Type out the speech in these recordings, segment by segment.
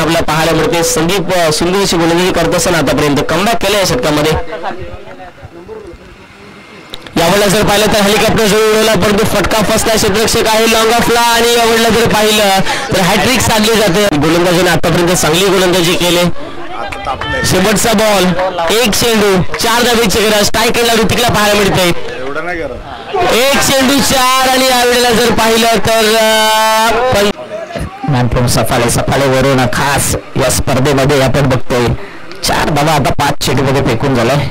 आपल्याला पाहायला मिळते. संदीप सुंदर अशी गोलंदाजी करत असताना आतापर्यंत कमबॅक केलं या षटकामध्ये. यावेळेला जर पाहिलं तर हेलिकॉप्टर जवळ उडवला परंतु फटका फसला. क्षेत्ररक्षक आहे लॉंग ऑफला आणि यावेळेला जर पाहिलं तर हॅट्रिक साधली जाते. गोलंदाजीने आतापर्यंत चांगली गोलंदाजी केली. शेवटचा बॉल, एक चेंडू, 4 धावेची गरज. काय केलं ऋतिकला पाहायला मिळते. एक चेंडू 4 आणि यावेळेला जर पाहिलं तर मॅनफ्रॉम सफाळे वरून खास या स्पर्धेमध्ये आपण बघतोय 4 धावा आता 5 चेंडूमध्ये फेकून झालाय.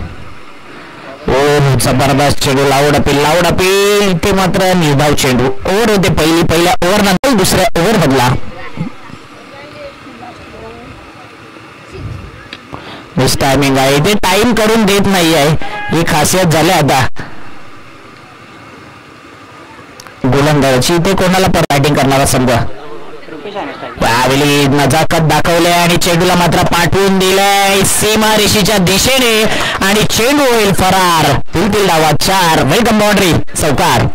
ओ जबरदस्त चेंडू, लाऊड अपील. इथे मात्र निर्धाव चेंडू. ओव्हर होते पहिल्या ओव्हर नंतर दुसऱ्या ओव्हर बदला. मिस टायमिंग आहे, ते टाइम करून देत नाही आहे, ही खासियत झाली आता गोलंदाजाची. ते कोणाला पण बॅटिंग करणारा संघ यावेळी नजाकत दाखवले आणि चेंडूला मात्र पाठवून दिलंय सीमा रेषेच्या दिशेने आणि चेंडू होईल फरार. पुढील डावा 4. वेलकम बाउंड्री, चौकार.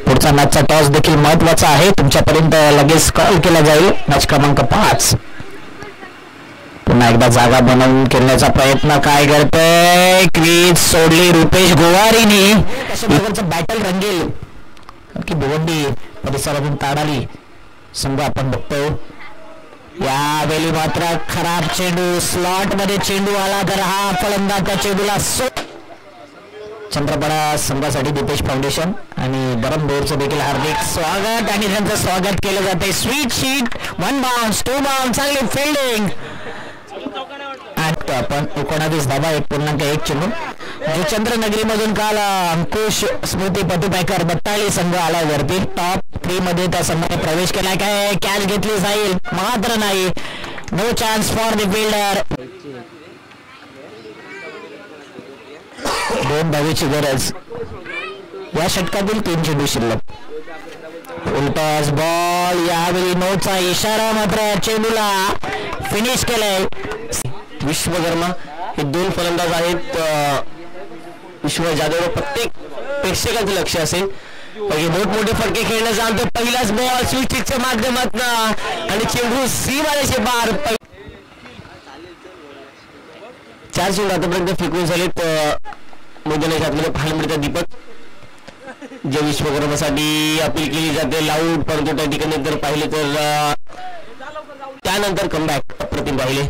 पुढचा मॅचचा टॉस देखील महत्वाचा आहे. तुमच्यापर्यंत लगेच कॉल केला जाईल. मॅच क्रमांक 5. पुन्हा एकदा जागा बनवून खेळण्याचा प्रयत्न काय करतोय. क्रीज सोडली रुपेश गोवारीने. बॅटल रंगेल की भिवंडी परिसरातून ताडाली संघ आपण बघतो. यावेळी मात्र खराब चेंडू, स्लॉट मध्ये चेंडू आला तर हा फलंदाज त्या चेंडूला चंद्रपडा संघासाठी दीपेश फाउंडेशन आणि बरम बोरचं देखील हार्दिक स्वागत आणि त्यांचं स्वागत केलं जाते. स्वीट शीट, 1 बाउन्स, 2 बाउन्स, चांगली फिल्डिंग. आपण 19 धावा, 1.1 चेंडू. जो चंद्रनगरी मधून काल अंकुश स्मृती पटुपॅकर बत्ताळी संघ आला वरती. टॉप 3 मध्ये त्या संघाने प्रवेश केला. काय कॅच घेतली जाईल मात्र नाही. No chance for the fielder. 2 धावेची गरज. या षटकातील 3 चेंडू शिल्लक. उलटॉस बॉल, यावेळी नोचा इशारा मात्र चेंडूला फिनिश केलाय. विश्वकर्मा हे 2 फलंदाज आहेत. विश्व जाधव प्रत्येक प्रेक्षकांचं लक्ष असेल. मोठमोठे फटके खेळण्याचा आणतो. पहिलाच बॉल स्विचच्या माध्यमातून आणि चेंडू सीमारेषे बार. 4 चेंडू आतापर्यंत फेकून झालेत मैदानाच्या आतमध्ये पाहायला मिळतात. दीपक जे विश्वकर्मासाठी अपील केली जाते लाऊड, परंतु त्या ठिकाणी जर पाहिले तर त्यानंतर कमबॅक अप्रतिम पाहिले.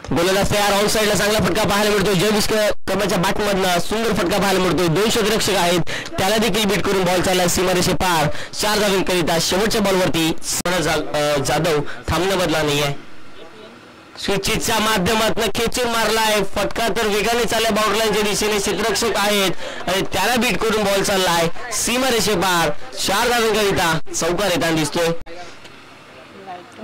गोलंदाज तयार. ऑन साईडला चांगला फटका पाहायला मिळतो. जय विश्वकर्माच्या बॅटमधनं सुंदर फटका पाहायला मिळतो. 2 क्षेत्ररक्षक आहेत, त्याला देखील बीट करून बॉल चालला सीमारेषे पार. 4 धावांकरिता शेवटच्या बॉलवरती जाधव थांबणं बदला नाही आहे. स्विचच्या माध्यमातून खेचून मारलाय फटका तर वेगाने चालल्या बाउंड्रीच्या दिशेने. क्षेत्ररक्षक आहेत आणि त्याला बीट करून बॉल चाललाय सीमारेषे पार. 4 धावांकरिता चौकार येताना दिसतोय.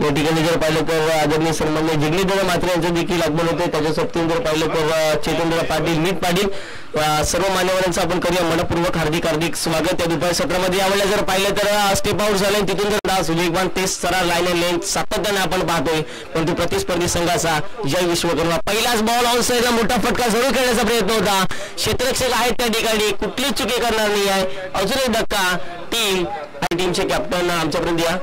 या ठिकाणी जर पाहिलं तर आदरणीय सन्माननीय जिग्नेश मात्रे यांचं देखील आगमन होते. त्याच्या सोबतीने जर पाहिलं तर चेतनदादा पाटील, मीत पाटील, सर्व मान्यवरांचं आपण करूया मनपूर्वक हार्दिक स्वागत. या दुपारी सत्रामध्ये यावेळेला जर पाहिलं तर स्टेप आउट झाले. तिथून जर दास वेगवान तेच सरळ लाईन अँड लेंथ सातत्याने आपण पाहतोय. परंतु प्रतिस्पर्धी संघाचा जय विश्वकर्मा पहिलाच बॉल ऑन साईडला मोठा फटका जरूर खेळण्याचा प्रयत्न होता. क्षेत्ररक्षक आहेत त्या ठिकाणी, कुठलीच चुकी करणार नाही आहे. अजून एक धक्का. टीमचे कॅप्टन आमच्यापर्यंत या.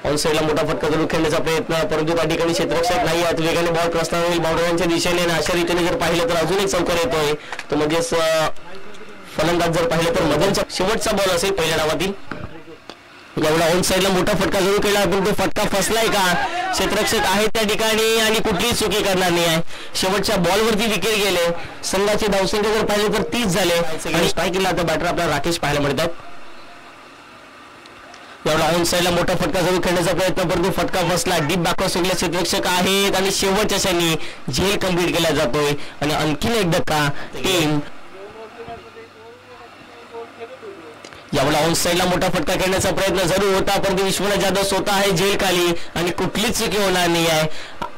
ऑन साईडला मोठा फटका जरूर खेळण्याचा प्रयत्न, परंतु त्या ठिकाणी क्षेत्ररक्षक नाही आहेत. वेगाने बॉल क्रॉस होईल बाउंड्रीच्या दिशेने. अशा रीतीने जर पाहिलं तर अजून एक चौकार येतोय. तो म्हणजेच फलंदाज जर पाहिलं तर मदनचा शेवटचा बॉल असेल पहिल्या डावातील. एवढा ऑन साईडला मोठा फटका जरूर केला, परंतु फटका फसलाय का. क्षेत्ररक्षक आहेत त्या ठिकाणी आणि कुठलीच चुकी करणार नाही आहे. शेवटच्या बॉलवरती विकेट गेले. संघाची धावसंख्या जर पाहिलं तर 30 झाले आणि स्ट्राईक आता बॅटर आपल्याला राकेश पाहायला मिळतात. एवढा ऑन साईडला मोठा फटका जरूर खेळण्याचा प्रयत्न, परंतु फटका फसला. डीप बॅकवर्ड स्विंगला क्षेत्ररक्षक आहेत आणि शेवटच्या क्षणी झेल कंप्लीट केला जातोय आणि आणखीन एक धक्का. टीम एवढा ऑन साईडला मोठा फटका खेळण्याचा प्रयत्न जरूर होता, परंतु विश्वनाथ जाधव स्वतः आहे झेल खाली आणि कुठलीच चुकी होणार नाही आहे.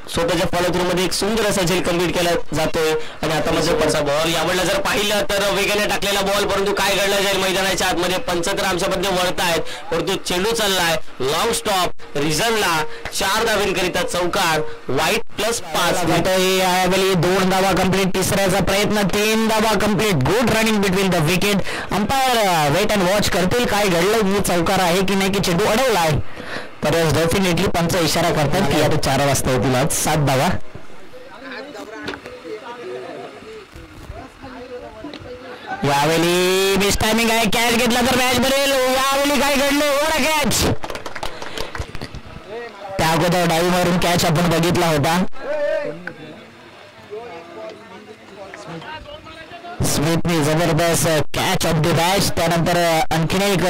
स्वतःच्या फॉलो थ्रू मध्ये एक सुंदर असा झेल कम्प्लीट केला जातोय आणि आता मध्ये पडसा बॉल यावेळेला जर पाहिलं तर वेगाने टाकलेला बॉल, परंतु काय घडलं जाईल मैदानाच्या आतमध्ये पंच तर आमच्यामध्ये वळतायत, परंतु चेंडू चाललाय लॉंग स्टॉप रिझर्वला 4 धावांकरिता चौकार वाईट +5 यावेळी 2 धावा कंप्लीट, तिसऱ्याचा प्रयत्न 3 धावा complete. Good running between the wicket. Umpire wait and watch करतील काय घडलं, मी चौकार आहे की नाही की चेंडू अडवला आहे. तर डेफिनेटली पंच इशारा करतात की आता 4 वाजता होतील आज 7 धावा. यावेळी मिस टायमिंग आहे, कॅच घेतला तर मॅच बरेल. यावेळी काय घडलं, ओढा कॅच. त्या अगोदर डाईव्ह मारून कॅच आपण बघितला होता. स्मिथने जबरदस्त कॅच ऑफ द मॅच. त्यानंतर आणखीन एक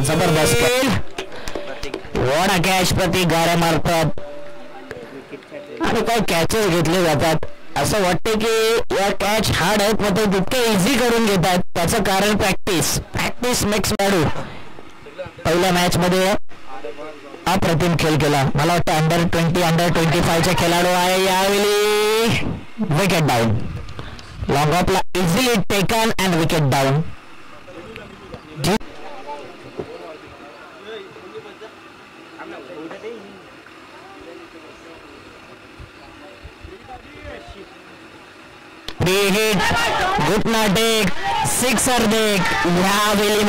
जबरदस्त खेळ, वॉडा कॅच प्रति गाऱ्यामार्फत. आणि काही कॅचेस घेतले जातात, असं वाटते की या कॅच हार्ड आहेत मात्र तितके इझी करून घेतात. त्याचं कारण प्रॅक्टिस मेक्स मॅडू. पहिल्या मॅच मध्ये अप्रतिम खेळ केला. मला वाटतं अंडर 20 अंडर 25 खेळाडू आहे. यावेळी विकेट डाऊन, लॉंग ऑफला easily taken and wicket down. Hit, घुटना टेक, सिक्सर देख. यावेळी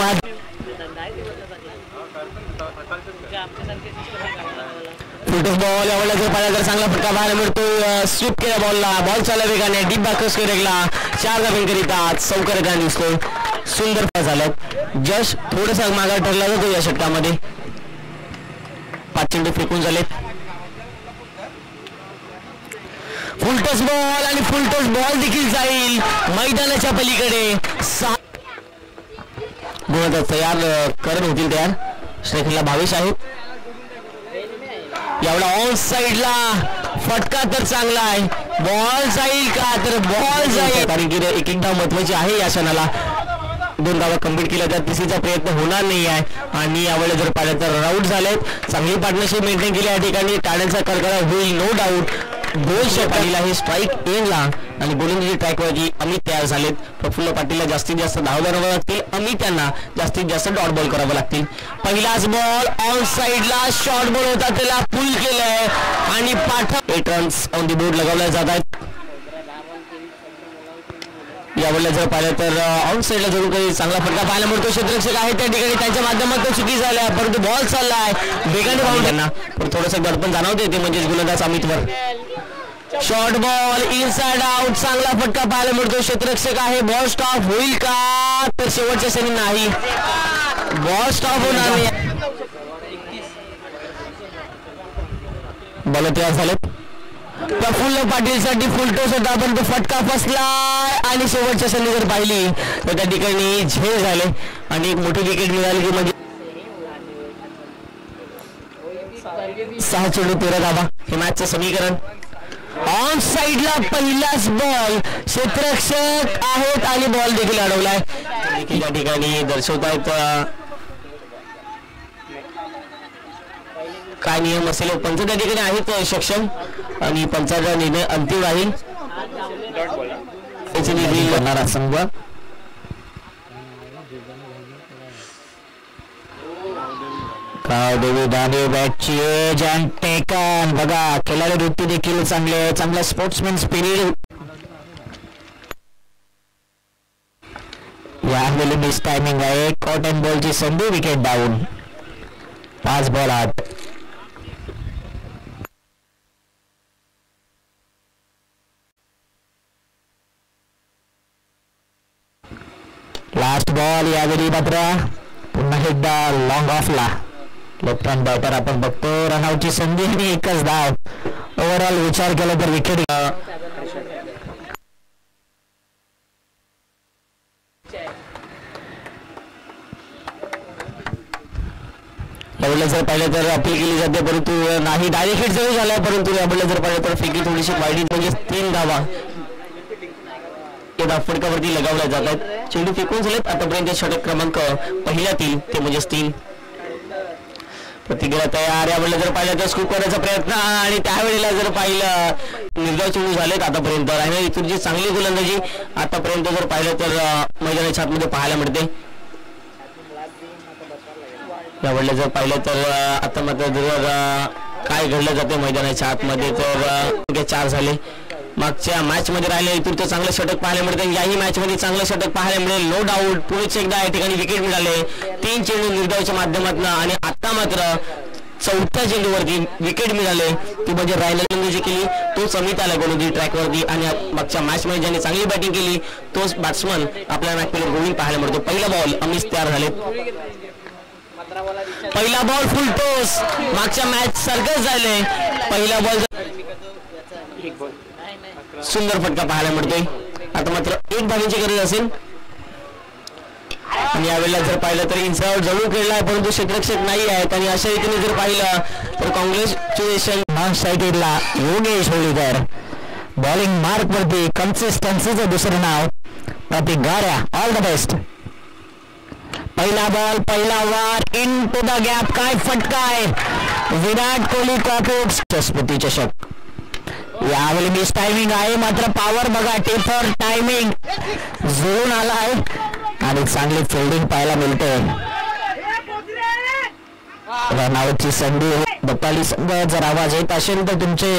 फुटबॉल बॉल यावेळेला जर पाहिला तर चांगला फटका पाहायला मिळतो. स्वीप केला बॉलला, बॉल चालला वेगाने डीप बाकस केला 4 धावांकरिता चौकार दिसतो. सुंदर पास झालं. जस्ट थोडंसं मागा ठरला जातो या षटकामध्ये. 5 चेंडू फेकून झालेत. फुलटॉस बॉल आणि फुलटॉस बॉल देखील जाईल मैदानाच्या पलीकडे. गुणता तयार करत होतील तयार. श्रेखला 22 आहे. एवढा ऑन साइडला फटका तर चांगला आहे. बॉल जाईल का, तर बॉल जाईल, कारण की एक धाव महत्वाची आहे या क्षणाला. 2 धावा कंप्लीट केल्या तर तिसरीचा प्रयत्न होणार नाही आहे. आणि यावेळेला जर पाहिलं तर राऊट झालेत. चांगली पार्टनरशिप मेंटेन केली या ठिकाणी. टाळ्यांचा कडकडाट होईल नो डाऊट. 2 षटकाला हे स्ट्राईक एंडला आणि बोलिंगची ट्रॅकवरती अमित तयार झालेत. प्रफुल्ल पाटीलला जास्तीत जास्त धावा बनवाव्या लागतील. अमित यांना जास्तीत जास्त डॉट बॉल करावं लागतील. पहिलाच बॉल ऑन साइडला शॉर्ट बॉल होता, त्याला पुल केलंय आणि 8 रन्स ऑन दी बोर्ड लगावल्या जात आहेत. यावेळेला जर पाहिलं तर ऑन साइडला जरूर काही चांगला फटका पाहायला मिळतो. क्षेत्ररक्षक आहे त्या ठिकाणी, त्यांच्या माध्यमातून चुकी झाल्या, परंतु बॉल चाललाय वेगाने बाउंड त्यांना. पण थोडंसं दडपण जाणवते ते म्हणजे गोलंदाज अमितवर. शॉर्ट बॉल इनसाइड आउट, चांगला फटका पाहायला मिळतो. क्षेत्ररक्षक आहे, बॉल स्टॉप होईल का, तर शेवटच्या क्षणी नाही, बॉल स्टॉप होणार नाही. बॉल तयार झालेत. प्रफुल्ल पाटीलसाठी फुलटॉस होता पण तो फटका फसलाय आणि शेवटच्या क्षणी जर पाहिली तर त्या ठिकाणी झेल झाले आणि एक मोठी विकेट मिळाली की म्हणजे 6 चेंडू 13 धावा हे मॅचचं समीकरण. ऑन साइडला पहिलाच बॉल, क्षेत्ररक्षक आहेत आणि बॉल देखील अडवलाय. देखील या ठिकाणी दर्शवतायत काय नियम असेल. पंच त्या ठिकाणी आहेत सक्षम आणि पंचाचा निर्णय अंतिम राहील. करणारा संघ देवी बॅटची एज अँड टेकन. बघा खेळाडू वृत्ती देखील चांगला स्पोर्ट्समॅन स्पिरिट. यावेळी मिस टायमिंग आहे. कॉटन बॉलची संधी, wicket down. 5 ball 8. Last ball यावेळी मात्र पुन्हा एकदा लॉंग ऑफला लेफ्ट हँड बॅटर आपण बघतो. रनआउटची संधी आणि एकच धाव. ओव्हरऑल विचार केला तर विकेट यावेळेला जर पाहिलं तर अपील केली जाते परंतु नाही. डायरेक्ट हिट जरी झालाय परंतु यावेळेला जर पाहिलं तर फेकी थोडीशी वाईट म्हणजे 3 धावा फटकावरती लगावल्या जात आहेत. चेंडू फेकून झालेत आतापर्यंत षटक क्रमांक पहिल्यातील ते म्हणजे 3. प्रतिक्रिया तयार. यावेळेला जर पाहिलं तर स्कूप करण्याचा प्रयत्न आणि त्यावेळेला जर पाहिलं निर्धाव चेंडू झालेत आतापर्यंत. आणि इथूनची चांगली गोलंदाजी आतापर्यंत जर पाहिलं तर मैदानाच्या आतमध्ये पाहायला मिळते. यावेळेला जर पाहिलं तर आता मात्र जर काय घडलं जाते मैदानाच्या आतमध्ये तर 4 झाले. मागच्या मॅच मध्ये राहिले इथून तर चांगलं षटक पाहायला मिळते. याही मॅच मध्ये चांगलं षटक पाहायला मिळेल नो डाऊट. पुढेच एकदा या ठिकाणी विकेट मिळाले 3 चेंडू निर्धावच्या माध्यमातून आणि आता मात्र 4थ्या चेंडूवरती विकेट मिळाले. ती म्हणजे रायला गोलंदाजी केली तोच अमित आला गोलंदाजी ट्रॅकवरती. आणि मागच्या मॅच मध्ये ज्यांनी चांगली बॅटिंग केली तोच बॅट्समन आपल्याला मॅच गोविंद पाहायला मिळतो. पहिला बॉल अमित तयार झाले. पहिला बॉल फुल टॉस. मागच्या मॅच सारखंच झाले. पहिला बॉल सुंदर फटका पाहायला मिळतोय. आता मात्र 1 धावेची गरज असेल. आणि यावेळेला जर पाहिलं तर इन्सावर जवळ खेळलाय परंतु क्षेत्ररक्षक नाही आहेत. आणि अशा रीतीने जर पाहिलं तर कॉंग्रॅच्युलेशन नॉन साइडेडला योगेश होळीकर. बॉलिंग मार्क वरती कन्सिस्टन्सीचं दुसरं नाव Prateek Garya. All the best. पहिला बॉल पहिला वार इन टू द गॅप. काय फटका आहे. विराट कोहली कॉकरोच स्मृती चषक. यावेळी मिस टायमिंग आहे मात्र पॉवर बघा. टेफर टायमिंग जोडून आला आहे आणि चांगली फिल्डिंग पाहायला मिळते. रनआउटची संधी बप्पाली संघ जर आवाज येत असेल तर तुमचे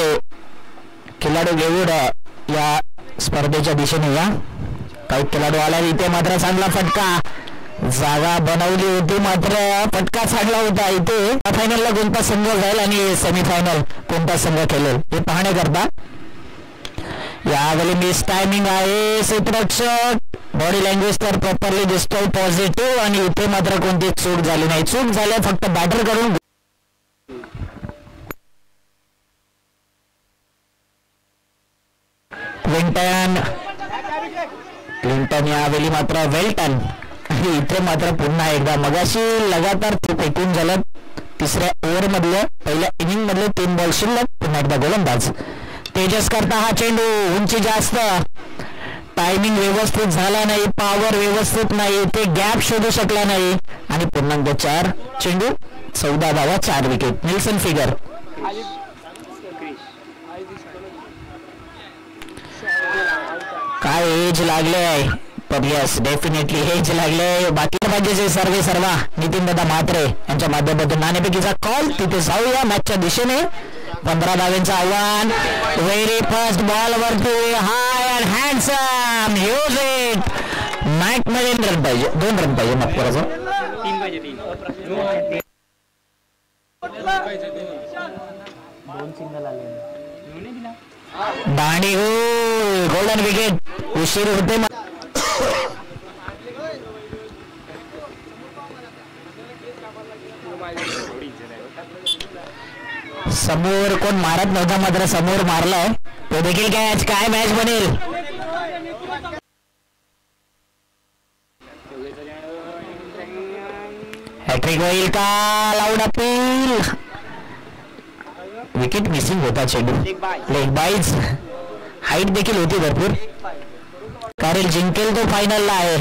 खेळाडू घेऊन या स्पर्धेच्या दिशेने या. काही खेळाडू आला इथे मात्र चांगला फटका. जागा बनवली होती मात्र फटका चांगला होता. इथे फायनलला कोणता संघ जाईल आणि सेमीफायनल कोणता संघ खेळेल हे पाहण्याकरता यावेळी मिस टायमिंग आहे. क्षेत्ररक्षक बॉडी लँग्वेज तर प्रॉपरली दिसतोय पॉझिटिव्ह. आणि इथे मात्र कोणती चूक झाली नाही. चूक झाल्या फक्त बॅटर करून. क्लिंटन यावेळी मात्र वेल्टन. इथे मात्र पुन्हा एकदा मगाशी लगातार फेकून झालं. 3ऱ्या ओव्हर मधलं पहिल्या इनिंग मधले 3 बॉल शिल्लक. पुन्हा एकदा गोलंदाज तेजस करता हा चेंडू. उंची जास्त. टायमिंग व्यवस्थित झाला नाही. पॉवर व्यवस्थित नाही. ते गॅप शोधू शकला नाही. आणि पूर्णांक 4 चेंडू 14 धावा 4 विकेट. Nielsen figure. काय एज लागले आहे. पण यस डेफिनेटली हेच लागले. बाकी पाहिजे सर्वा नितीन दादा म्हात्रे यांच्या माध्यमातून नाणेफेकीचा कॉल. तिथे जाऊया मॅचच्या दिशेने. 15 धावांचं आव्हान. व्हेरी फर्स्ट बॉल वरती high and handsome use it. Match मध्ये रन पाहिजे 2 रन पाहिजे. माफ करायचं 3 पाहिजे. 2 सिंगल आले. दांडी हो गोल्डन विकेट. उशीर होते. समोर कोण मारत नव्हता मात्र समोर मारलाय तो देखील. काय मॅच बनेल. हॅट्रिक होईल का. Loud appeal. विकेट मिसिंग होता चेंडू. लेग बाईज. हाईट देखील होती भरपूर. कारण जिंकेल तो फायनलला आहे.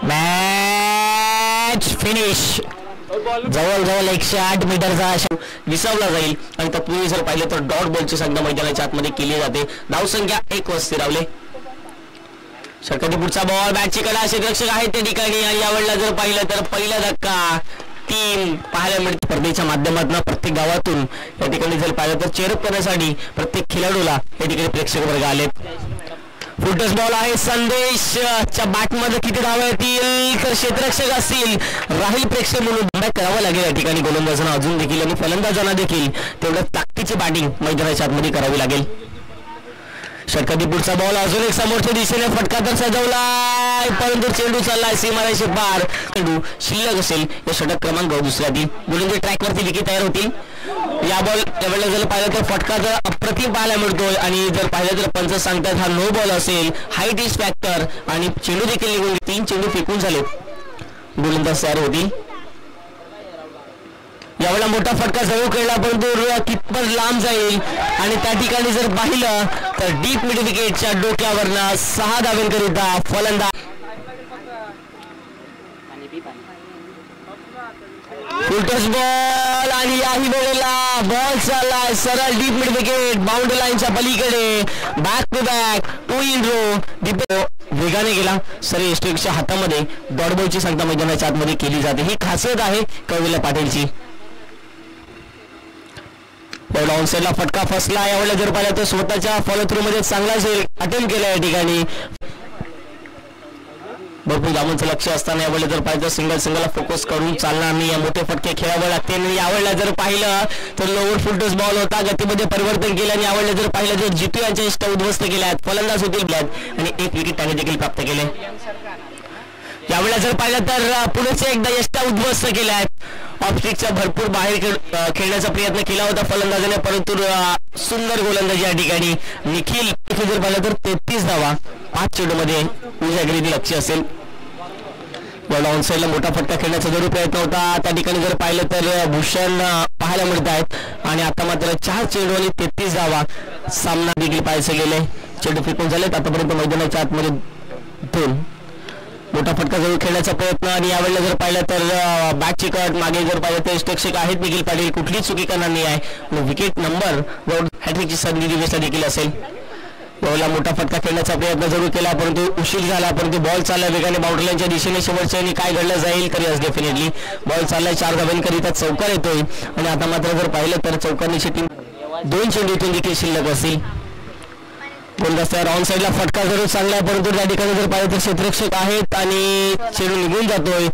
Match finish. जवळजवळ 108 मीटरचा विसावला जाईल. आणि तत्पूर्वी जर पाहिलं तर डॉट बॉलची संख्या मैदानाच्या आतमध्ये केली जाते. धावसंख्या 1 वर स्थिरावले. षटकातील पुढचा बॉल बॅटची कडा. क्षेत्ररक्षक आहे त्या ठिकाणी. आणि यावेळेला जर पाहिलं तर पहिला धक्का टीम पाहायला मिळते. स्पर्धेच्या माध्यमातून प्रत्येक गावातून या ठिकाणी जर पाहिलं तर चेअरअप करण्यासाठी प्रत्येक खेळाडूला या ठिकाणी प्रेक्षक वर्ग आलेत. फुलटॉस बॉल आहे. संदेशच्या बॅटमध्ये किती धावा येतील तर क्षेत्ररक्षक असतील. राहील प्रेक्षक म्हणून करावं लागेल या ठिकाणी गोलंदाजांना अजून देखील आणि फलंदाजांना देखील तेवढं ताकदीची बॅटिंग मैदानाच्या आतमध्ये करावी लागेल. षटकातील पुढचा बॉल अजून एक समोरच्या दिशेने फटका तर सजवलाय परंतु चेंडू चाललाय सीमारेषे पार. चेंडू शिल्लक असेल या षटक क्रमांक 2ऱ्यातील गोलंदाज ट्रॅकवरती विकेट तयार होतील. या बॉल त्यावेळेला जर पाहिलं तर फटका जर अप्रतिम पाहायला मिळतोय. आणि जर पाहिलं तर पंच सांगतात हा नो बॉल असेल. Height is factor. आणि चेंडू देखील निघून 3 चेंडू फेकून झाले. गोलंदाज तयार होतील. यावेळेला मोठा फटका जवळ खेळला परंतु कितपत लांब जाईल. आणि त्या ठिकाणी जर पाहिलं तर डीप मिड विकेटच्या डोक्यावरनं 6 धावांकरिता फलंदाज फुलटॉस बॉल आणि याही वेळेला बॉल चाललाय सरळ डीप मिड विकेट बाउंड्री लाईनच्या पलीकडे back to back 2 in row. वेगाने गेला सर एस्ट्रिकच्या हातामध्ये डॉट बॉलची संख्या मैदानाच्या आतमध्ये केली जाते. ही खासियत आहे कविला पाटीलची. ऑन साईडला फटका फसला. यावेळेला जर पाहिलं तर स्वतःच्या फॉलो थ्रू मध्ये चांगलाच अटेम्प्ट केला या ठिकाणी. भरपूर धावांचं लक्ष असताना यावेळेला जर पाहिलं सिंगलला फोकस करून चालणार नाही. या मोठे फटके खेळावे लागते. आणि यावेळेला जर पाहिलं तर लोवर फुलटॉस बॉल होता. गतीमध्ये परिवर्तन केलं आणि यावेळेला जर पाहिलं तर जितू यांच्या इष्टा उद्ध्वस्त केल्या आहेत. फलंदाज होतील आणि 1 विकेट त्याने देखील प्राप्त केले. यावेळेला जर पाहिलं तर पुढे एकदा यष्टा उद्ध्वस्त केल्या आहेत. ऑफस्टिकच्या भरपूर बाहेर खेळण्याचा प्रयत्न केला होता फलंदाजाने परंतु सुंदर गोलंदाजी या ठिकाणी. निखिल जर पाहिलं तर 33 धावा 5 चेंडूमध्ये उजागिरीने लक्ष असेल. ऑन साईडला मोठा फटका खेळण्याचा जरूर प्रयत्न होता. त्या ठिकाणी जर पाहिलं तर भूषण पाहायला मिळत आहेत आणि आता मात्र 4 चेंडू आणि 33 धावा सामना देखील पाहायचे गेले. चेंडू फेकून झालेत आतापर्यंत मैदानाच्या आतमध्ये 2. मोठा फटका जरूर खेळण्याचा प्रयत्न आणि यावेळेला जर पाहिलं तर बॅटची कट मागे जर पाहिलं तर प्रेक्षक आहेत निखिल पाटील कुठलीच चुकी करणार नाही आहे. विकेट नंबर हॅट्रिकची संधी दिवेशला देखील असेल. यावेळेला मोठा फटका खेळण्याचा प्रयत्न जरूर केला परंतु उशीर झाला. परंतु बॉल चालला वेगाने बाउंड्री लाईनच्या दिशेने. शेवटच्या आणि काय घडलं जाईल तर यस डेफिनेटली बॉल चाललाय 4 धावांकरिता चौकार येतोय आणि आता मात्र जर पाहिलं तर चौकारनीची टीम 2 चेंडूतून देखील शिल्लक असतील. गोलंदाज ऑन साईडला फटका जरूर चांगला आहे परंतु त्या ठिकाणी जर पाहिलं तर क्षेत्ररक्षक आहेत आणि चेंडू निघून जातोय.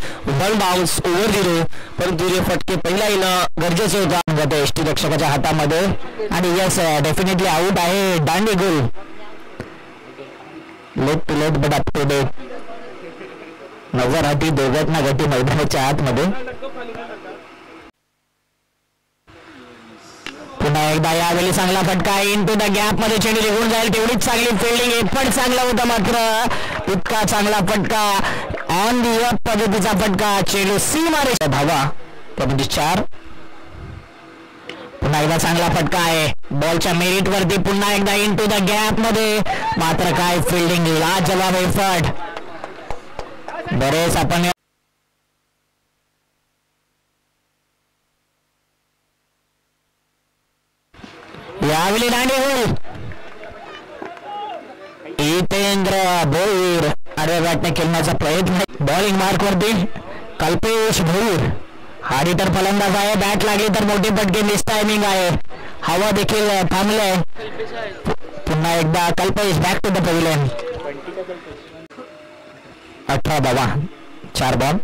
1 बाउन्स ओव्हर 0 परंतु हे फटके पहिला येणं गरजेचं होतं जातं एसटी रक्षकाच्या हातामध्ये आणि यस डेफिनेटली आउट आहे. दांडी गोल late to late but up to date. नजर हाती दोघांना गती मैदानाच्या आतमध्ये. पुन्हा एकदा यावेळी चांगला फटका इन टू द गॅप मध्ये चेंडू निघून जाईल तेवढीच चांगली फिल्डिंग. हे पण चांगला होता मात्र इतका चांगला फटका ऑन दी अप पद्धतीचा फटका चेंडू सीमारेषा धावा परंतु 4. पुन्हा एकदा चांगला फटका आहे बॉलच्या मेरिट वरती. पुन्हा एकदा इन टू द गॅप मध्ये मात्र काय फिल्डिंग लाजवाब एफर्ट. बरेच आपण यावेळी दांडी होईल. जितेंद्र भोईर आडव्या बॅटने खेळण्याचा प्रयत्न. बॉलिंग मार्क वरती कल्पेश भोईर हाडी तर फलंदाज आहे. बॅट लागली तर मोठे फटके मिस टायमिंग आहे. हवा देखील थांबलंय. पुन्हा एकदा Kalpesh back to the pavilion. 18 धावा 4 बॉल.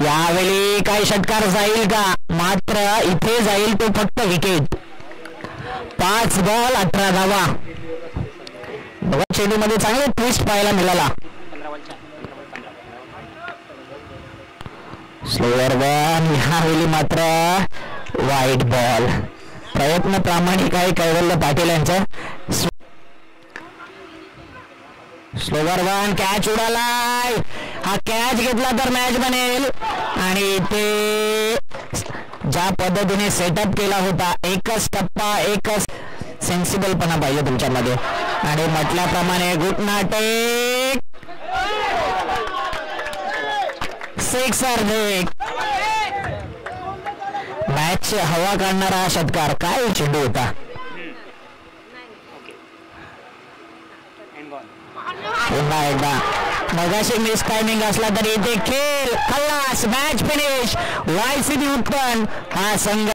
यावेळी काही षटकार जाईल का मात्र इथे जाईल तो फक्त विकेट. 5 बॉल 18 धावा. चेंडू मध्ये चांगले ट्विस्ट पाहायला मिळाला. स्लोअर वन यावेळी मात्र वाईट बॉल. प्रयत्न प्रामाणिक आहे कैवल्य पाटील यांचा. स्लोअर वन कॅच उडालाय. हा कॅच घेतला तर मॅच बनेल आणि ते ज्या पद्धतीने सेटअप केला होता एकच टप्पा एकच सेन्सिबलपणा पाहिजे तुमच्यामध्ये आणि म्हटल्याप्रमाणे घुटना टेक 6 मॅच हवा काढणारा हा षटकार. काय चेंडू होता. पुन्हा एकदा मगाशी मिस टायमिंग असला तरी इथे खेळ खल्लास. Match finish. वायसीबी उत्पन्न हा संघ